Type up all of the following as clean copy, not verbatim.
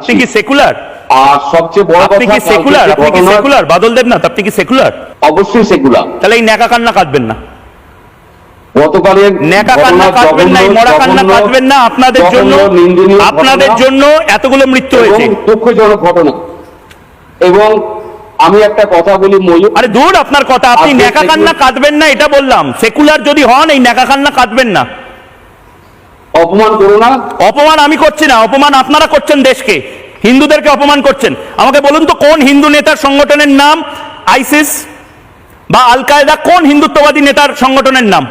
আপনি কি সেকুলার? আর সবচেয়ে বড় কথা, আপনি কি সেকুলার? আপনি কি সেকুলার বাদল দেবনাথ? আপনি কি সেকুলার? অবশ্যই সেকুলার। তাহলে এই ন্যাকা কান্না কাঁদবেন না, গতকালের ন্যাকা কান্না কাঁদবেন না, এই মরা কান্না কাঁদবেন না। আপনাদের জন্য এতগুলো মৃত্যু হয়েছে, দুঃখজনক ঘটনা। এবং আমি একটা কথা বলি ময়ূর, আরে দূর আপনার কথা, আপনি ন্যাকা কান্না কাঁদবেন না এটা বললাম। সেকুলার যদি হন এই ন্যাকা কান্না কাঁদবেন না। অপমান করো না। অপমান আমি করছি না, অপমান আপনারা করছেন, দেশকে, হিন্দুদেরকে অপমান করছেন। আমাকে বলুন তো কোন হিন্দু নেতার সংগঠনের নাম আইসিস বা আল কায়দা? কোন হিন্দুত্ববাদী নেতার সংগঠনের নাম?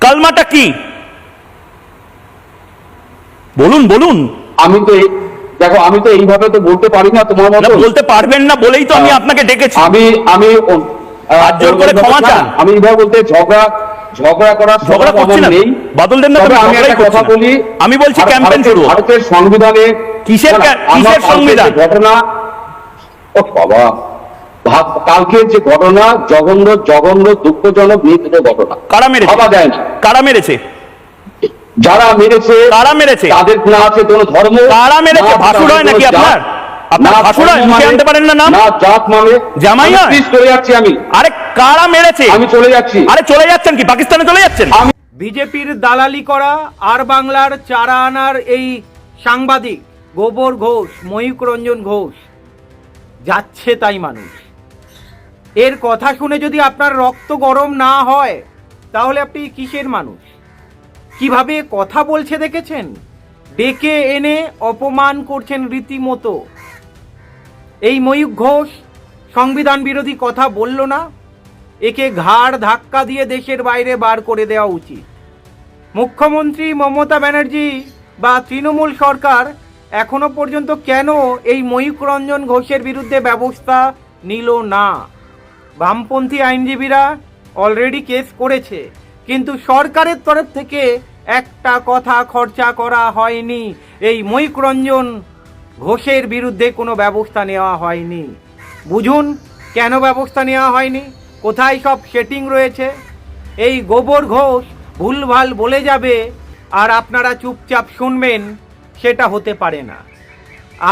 কালমাটা কি বলুন বলুন। আমি তো দেখো, আমি তো এইভাবে তো বলতে পারি না তোমার মতো। বলতে পারবেন না বলেই তো আমি আপনাকে ডেকেছি। আমি হাত জোর করে ক্ষমা চান। আমি এইভাবে বলতে ঝগড়া করার ঝগড়া করছি না নেই বাদল দেব না। আমি একটা কথা বলি, আমি বলছি ক্যাম্পেইন শুরু। ভারতের সংবিধানে কিসের সংবিধান? ঘটনা, ও বাবা, কালকের যে ঘটনা, জঘন্য জঘন্য দুঃখজনক নির্দিষ্ট ঘটনা। কারা মেরেছে? ভাবা যায় না। কারা মেরেছে? যারা মেরেছে, কারা মেরেছে? তাদের না আছে কোনো ধর্ম। কারা মেরেছে? ভাসুর হয় নাকি আপনার? আপনার ভাসুর হয়? মুখে আনতে পারেন না নাম? না জাত মানে জামাই হয়? প্লিজ চলে যাচ্ছি আমি। আরে কারা মেরেছে? আমি চলে যাচ্ছি। আরে চলে যাচ্ছেন কি? পাকিস্তানে চলে যাচ্ছেন? বিজেপির দালালি করা আর বাংলার চারা আনার এই সাংবাদিক গোবর ঘোষ, ময়ূক রঞ্জন ঘোষ, যাচ্ছে তাই মানুষ। এর কথা শুনে যদি আপনার রক্ত গরম না হয় তাহলে আপনি কিসের মানুষ? কিভাবে কথা বলছে দেখেছেন? ডেকে এনে অপমান করছেন রীতিমতো। এই ময়ূক ঘোষ সংবিধান বিরোধী কথা বলল না, একে ঘাড় ধাক্কা দিয়ে দেশের বাইরে বার করে দেওয়া উচিত। মুখ্যমন্ত্রী মমতা ব্যানার্জি বা তৃণমূল সরকার এখনো পর্যন্ত কেন এই ময়ূক রঞ্জন ঘোষের বিরুদ্ধে ব্যবস্থা নিল না? বামপন্থী আইনজীবীরা অলরেডি কেস করেছে, কিন্তু সরকারের তরফ থেকে একটা কথা খরচা করা হয়নি। এই ময়ূক রঞ্জন ঘোষের বিরুদ্ধে কোনো ব্যবস্থা নেওয়া হয়নি। বুঝুন কেন ব্যবস্থা নেওয়া হয়নি, কোথায় সব সেটিং রয়েছে। এই গোবর ঘোষ ভুলভাল বলে যাবে আর আপনারা চুপচাপ শুনবেন, সেটা হতে পারে না।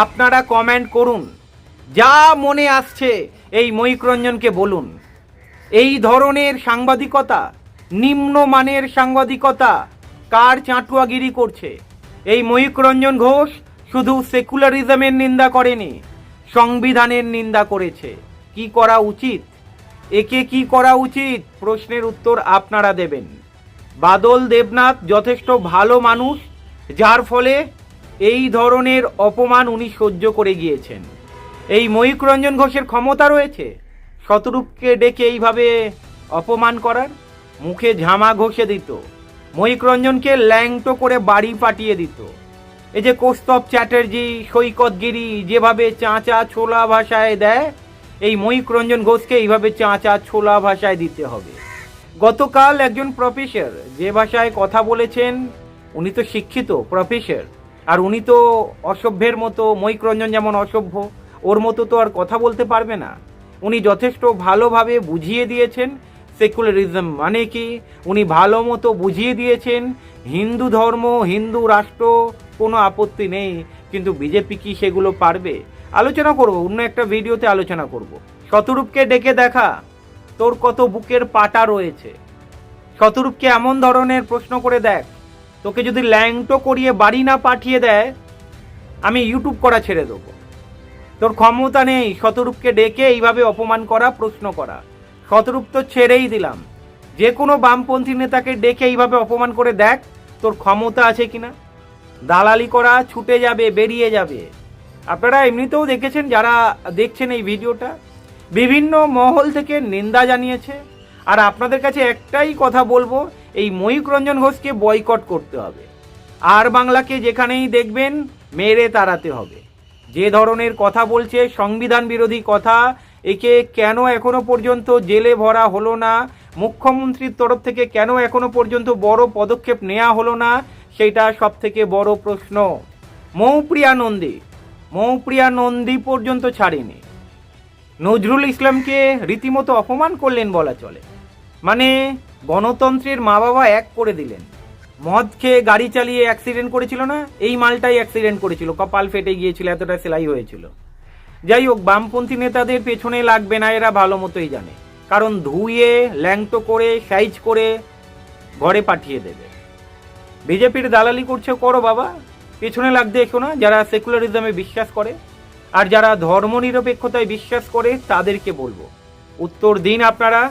আপনারা কমেন্ট করুন, যা মনে আসছে এই ময়ূক রঞ্জনকে বলুন। এই ধরনের সাংবাদিকতা, নিম্নমানের সাংবাদিকতা কার চাটুয়াগিরি করছে? এই ময়ূক রঞ্জন ঘোষ শুধু সেকুলারিজমের নিন্দা করেনি, সংবিধানের নিন্দা করেছে। কি করা উচিত? একে কি করা উচিত? প্রশ্নের উত্তর আপনারা দেবেন। বাদল দেবনাথ যথেষ্ট ভালো মানুষ, যার ফলে এই ধরনের অপমান উনি সহ্য করে গিয়েছেন। এই ময়ূক রঞ্জন ঘোষের ক্ষমতা রয়েছে শতরূপকে ডেকে এইভাবে অপমান করার? মুখে ঝামা ঘষে দিত, ময়ূক রঞ্জনকে ল্যাংটো করে বাড়ি পাঠিয়ে দিত। এই যে কৌস্তব চ্যাটার্জি, সৈকত গিরি যেভাবে চাঁচা ছোলা ভাষায় দেয়, এই ময়ূক রঞ্জন ঘোষকে এইভাবে চাঁচা ছোলা ভাষায় দিতে হবে। গতকাল একজন প্রফেসর যে ভাষায় কথা বলেছেন, উনি তো শিক্ষিত প্রফেসর, আর উনি তো অসভ্যের মতো, ময়ূক রঞ্জন যেমন অসভ্য, ওর মতো তো আর কথা বলতে পারবে না। উনি যথেষ্ট ভালোভাবে বুঝিয়ে দিয়েছেন সেকুলারিজম মানে কি, উনি ভালো মতো বুঝিয়ে দিয়েছেন হিন্দু ধর্ম, হিন্দু রাষ্ট্র, কোনো আপত্তি নেই, কিন্তু বিজেপি কি সেগুলো পারবে? আলোচনা করব, অন্য একটা ভিডিওতে আলোচনা করব। শতরূপকে ডেকে দেখা তোর কত বুকের পাটা রয়েছে। শতরূপকে এমন ধরনের প্রশ্ন করে দেখ, তোকে যদি ল্যাংটো করিয়ে বাড়ি না পাঠিয়ে দেয়, আমি ইউটিউব করা ছেড়ে দেবো। তোর ক্ষমতা নেই শতরূপকে ডেকে এইভাবে অপমান করা, প্রশ্ন করা। শতরূপ তো ছেড়েই দিলাম, যে কোনো বামপন্থী নেতাকে ডেকে এইভাবে অপমান করে দেখ তোর ক্ষমতা আছে কিনা। দালালি করা ছুটে যাবে, বেরিয়ে যাবে। আপনারা এমনিতেও দেখেছেন, যারা দেখছেন এই ভিডিওটা, বিভিন্ন মহল থেকে নিন্দা জানিয়েছে। আর আপনাদের কাছে একটাই কথা বলবো, এই ময়ূক রঞ্জন ঘোষকে বয়কট করতে হবে। আর বাংলাকে যেখানেই দেখবেন মেরে তাড়াতে হবে। যে ধরনের কথা বলছে, সংবিধান বিরোধী কথা, একে কেন এখনো পর্যন্ত জেলে ভরা হলো না, মুখ্যমন্ত্রীর তরফ থেকে কেন এখনো পর্যন্ত বড় পদক্ষেপ নেওয়া হলো না, সেটা সব থেকে বড় প্রশ্ন। মৌপ্রিয়া নন্দী পর্যন্ত ছাড়েনি। নজরুল ইসলামকে রীতিমতো অপমান করলেন বলা চলে, মানে গণতন্ত্রের মা বাবা এক করে দিলেন। মদ খেয়ে গাড়ি চালিয়ে অ্যাক্সিডেন্ট করেছিল না, এই মালটাই অ্যাক্সিডেন্ট করেছিল, কপাল ফেটে গিয়েছিল, এতটা সেলাই হয়েছিল। যাই হোক, বামপন্থী নেতাদের পেছনে লাগবে না, এরা ভালো মতোই জানে, কারণ ধুয়ে ল্যাংটো করে সাইজ করে ঘরে পাঠিয়ে দেবে। বিজেপির দালালি করছে, করো বাবা, পেছনে লাগতে এসো না। যারা সেকুলারিজমে বিশ্বাস করে আর যারা ধর্মনিরপেক্ষতায় বিশ্বাস করে তাদেরকে বলবো, উত্তর দিন আপনারা।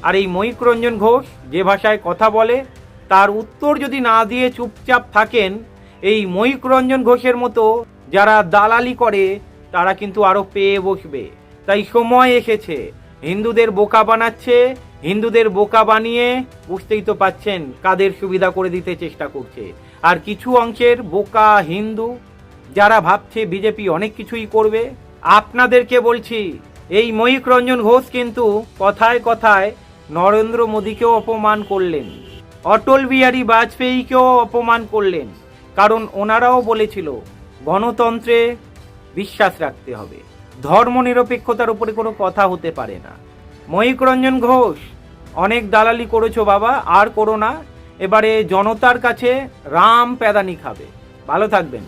আর এই ময়ূক রঞ্জন ঘোষ যে ভাষায় কথা বলে তার উত্তর যদি না দিয়ে চুপচাপ থাকেন, এই ময়ূক রঞ্জন ঘোষের মতো যারা দালালি করে তারা কিন্তু আরো পেয়ে বসবে। তাই সময় এসেছে, হিন্দুদের বোকা বানাচ্ছে, হিন্দুদের বোকা বানিয়ে বুঝতেই তো পাচ্ছেন কাদের সুবিধা করে দিতে চেষ্টা করছে। আর কিছু অংশের বোকা হিন্দু যারা ভাবছে বিজেপি অনেক কিছুই করবে, আপনাদেরকে বলছি, এই ময়ূক রঞ্জন ঘোষ কিন্তু কথায় কথায় নরেন্দ্র মোদীকেও অপমান করলেন, অটল বিহারী বাজপেয়ীকেও অপমান করলেন, কারণ ওনারাও বলেছিল গণতন্ত্রে বিশ্বাস রাখতে হবে, ধর্মনিরপেক্ষতার উপরে কোনো কথা হতে পারে না। ময়ূক রঞ্জন ঘোষ, অনেক দালালি করেছো বাবা, আর করো না। এবারে জনতার কাছে রাম প্যাদানি খাবে। ভালো থাকবেন।